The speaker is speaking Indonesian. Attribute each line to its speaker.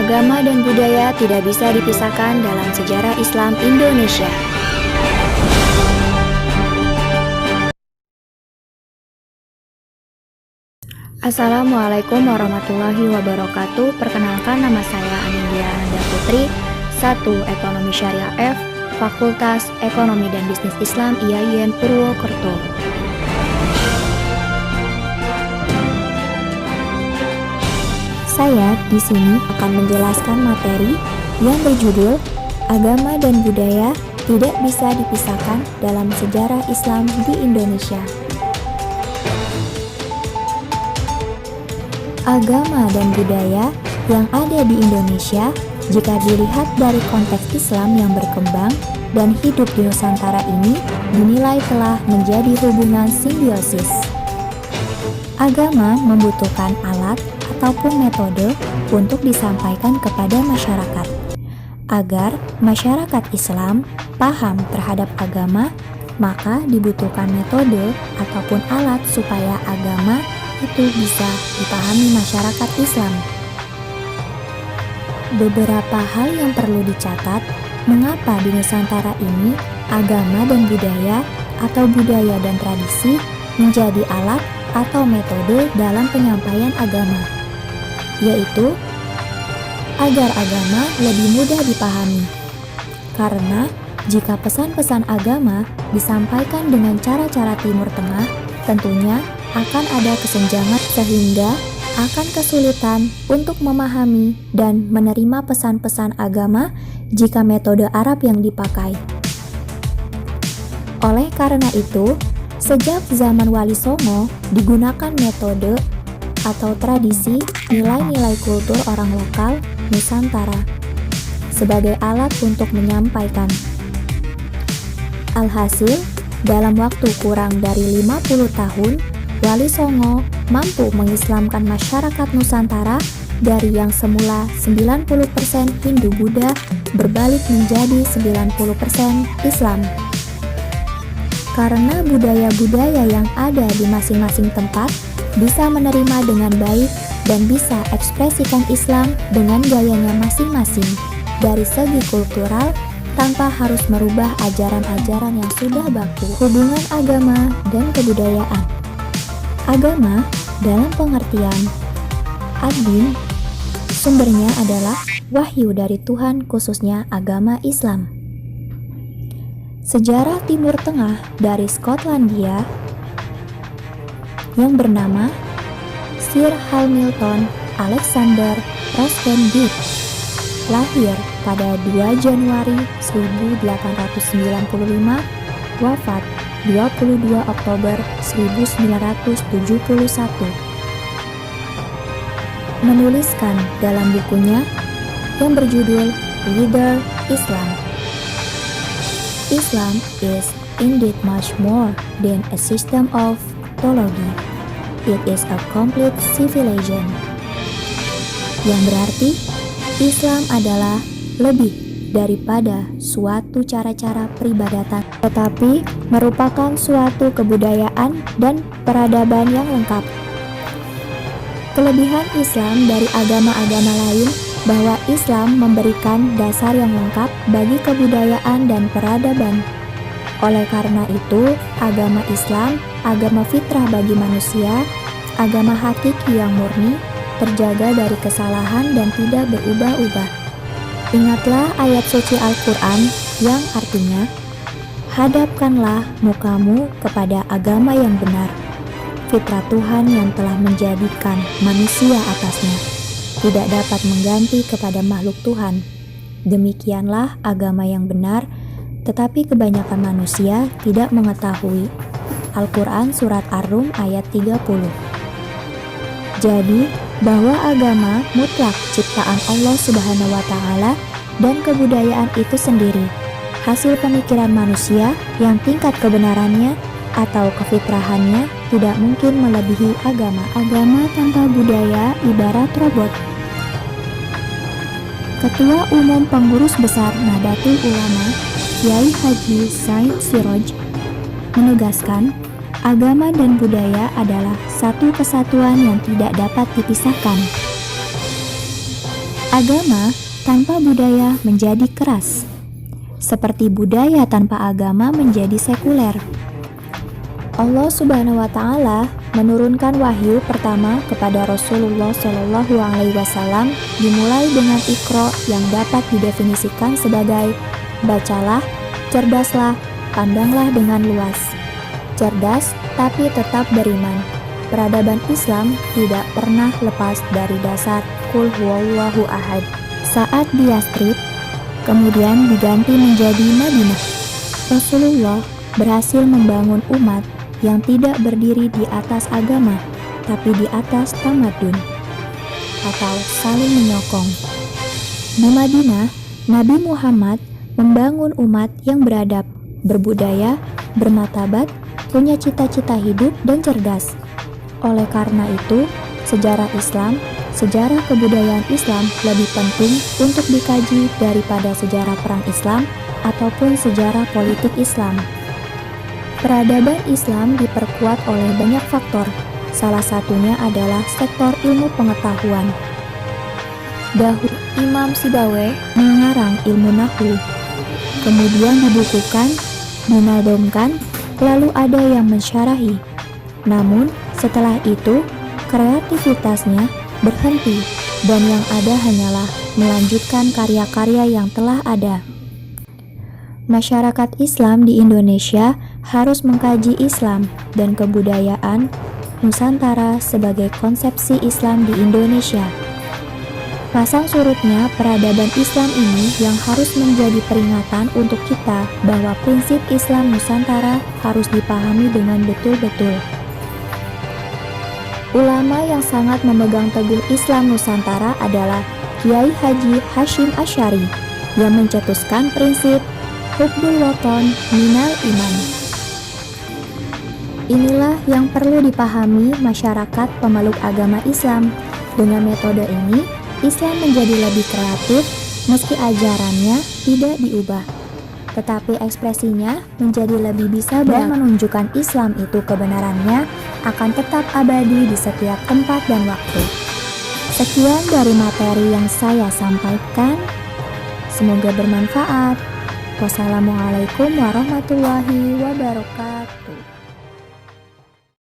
Speaker 1: Agama dan budaya tidak bisa dipisahkan dalam sejarah Islam Indonesia. Assalamualaikum warahmatullahi wabarakatuh. Perkenalkan, nama saya Anindya Ananda Putri, 1 Ekonomi Syariah F, Fakultas Ekonomi dan Bisnis Islam IAIN Purwokerto. Saya di sini akan menjelaskan materi yang berjudul Agama dan Budaya Tidak Bisa Dipisahkan dalam Sejarah Islam di Indonesia. Agama dan budaya yang ada di Indonesia, jika dilihat dari konteks Islam yang berkembang dan hidup di Nusantara ini, dinilai telah menjadi hubungan simbiosis. Agama membutuhkan alat ataupun metode untuk disampaikan kepada masyarakat. Agar masyarakat Islam paham terhadap agama, maka dibutuhkan metode ataupun alat supaya agama itu bisa dipahami masyarakat Islam. Beberapa hal yang perlu dicatat, mengapa di Nusantara ini agama dan budaya atau budaya dan tradisi menjadi alat atau metode dalam penyampaian agama, yaitu agar agama lebih mudah dipahami. Karena jika pesan-pesan agama disampaikan dengan cara-cara Timur Tengah, tentunya akan ada kesenjangan sehingga akan kesulitan untuk memahami dan menerima pesan-pesan agama jika metode Arab yang dipakai. Oleh karena itu, sejak zaman Wali Songo digunakan metode atau tradisi nilai-nilai kultur orang lokal Nusantara sebagai alat untuk menyampaikan. Alhasil, dalam waktu kurang dari 50 tahun, Wali Songo mampu mengislamkan masyarakat Nusantara dari yang semula 90% Hindu-Buddha berbalik menjadi 90% Islam. Karena budaya-budaya yang ada di masing-masing tempat bisa menerima dengan baik dan bisa ekspresikan Islam dengan gayanya masing-masing dari segi kultural tanpa harus merubah ajaran-ajaran yang sudah baku. Hubungan agama dan kebudayaan. Agama dalam pengertian ad-din, sumbernya adalah wahyu dari Tuhan, khususnya agama Islam. Sejarah Timur Tengah dari Skotlandia yang bernama Sir Hamilton Alexander Rossendale lahir pada 2 Januari 1895, wafat 22 Oktober 1971. Menuliskan dalam bukunya yang berjudul Leader Islam. Islam is indeed much more than a system of theology. It is a complete civilization. Yang berarti, Islam adalah lebih daripada suatu cara-cara peribadatan, tetapi merupakan suatu kebudayaan dan peradaban yang lengkap. Kelebihan Islam dari agama-agama lain bahwa Islam memberikan dasar yang lengkap bagi kebudayaan dan peradaban. Oleh karena itu, agama Islam, agama fitrah bagi manusia, agama hakiki yang murni, terjaga dari kesalahan dan tidak berubah-ubah. Ingatlah ayat suci Al-Quran yang artinya, hadapkanlah mukamu kepada agama yang benar, fitrah Tuhan yang telah menjadikan manusia atasnya, tidak dapat mengganti kepada makhluk Tuhan. Demikianlah agama yang benar, tetapi kebanyakan manusia tidak mengetahui. Al-Quran Surat Ar-Rum ayat 30. Jadi, bahwa agama mutlak ciptaan Allah Subhanahu wa Ta'ala dan kebudayaan itu sendiri, hasil pemikiran manusia yang tingkat kebenarannya atau kefitrahannya tidak mungkin melebihi agama. Agama tanpa budaya ibarat robot. Ketua Umum Pengurus Besar Nahdlatul Ulama, Kiai Haji Said Siroj, menegaskan agama dan budaya adalah satu kesatuan yang tidak dapat dipisahkan. Agama tanpa budaya menjadi keras, seperti budaya tanpa agama menjadi sekuler. Allah Subhanahu wa Ta'ala menurunkan wahyu pertama kepada Rasulullah Shallallahu Alaihi Wasallam dimulai dengan Iqra yang dapat didefinisikan sebagai bacalah, cerdaslah, pandanglah dengan luas. Cerdas tapi tetap beriman. Peradaban Islam tidak pernah lepas dari dasar Qul huwallahu ahad. Saat di Yastrib, kemudian diganti menjadi Madinah, Rasulullah berhasil membangun umat yang tidak berdiri di atas agama, tapi di atas tamadun atau saling menyokong. Di Madinah, Nabi Muhammad membangun umat yang beradab, berbudaya, bermartabat, punya cita-cita hidup dan cerdas. Oleh karena itu, sejarah Islam, sejarah kebudayaan Islam lebih penting untuk dikaji daripada sejarah perang Islam ataupun sejarah politik Islam. Peradaban Islam diperkuat oleh banyak faktor, salah satunya adalah sektor ilmu pengetahuan. Dahulu Imam Sibawayh mengarang ilmu nahwu, kemudian dibukukan, dinadamkan, lalu ada yang mensyarahi. Namun, setelah itu, kreativitasnya berhenti dan yang ada hanyalah melanjutkan karya-karya yang telah ada. Masyarakat Islam di Indonesia harus mengkaji Islam dan kebudayaan Nusantara sebagai konsepsi Islam di Indonesia. Pasang surutnya peradaban Islam ini yang harus menjadi peringatan untuk kita bahwa prinsip Islam Nusantara harus dipahami dengan betul-betul. Ulama yang sangat memegang teguh Islam Nusantara adalah Kiai Haji Hashim Asy'ari yang mencetuskan prinsip Hubbul Waton Minal Iman. Inilah yang perlu dipahami masyarakat pemeluk agama Islam. Dengan metode ini, Islam menjadi lebih kreatif meski ajarannya tidak diubah, tetapi ekspresinya menjadi lebih bisa dan menunjukkan Islam itu kebenarannya akan tetap abadi di setiap tempat dan waktu. Sekian dari materi yang saya sampaikan. Semoga bermanfaat. Wassalamualaikum warahmatullahi wabarakatuh.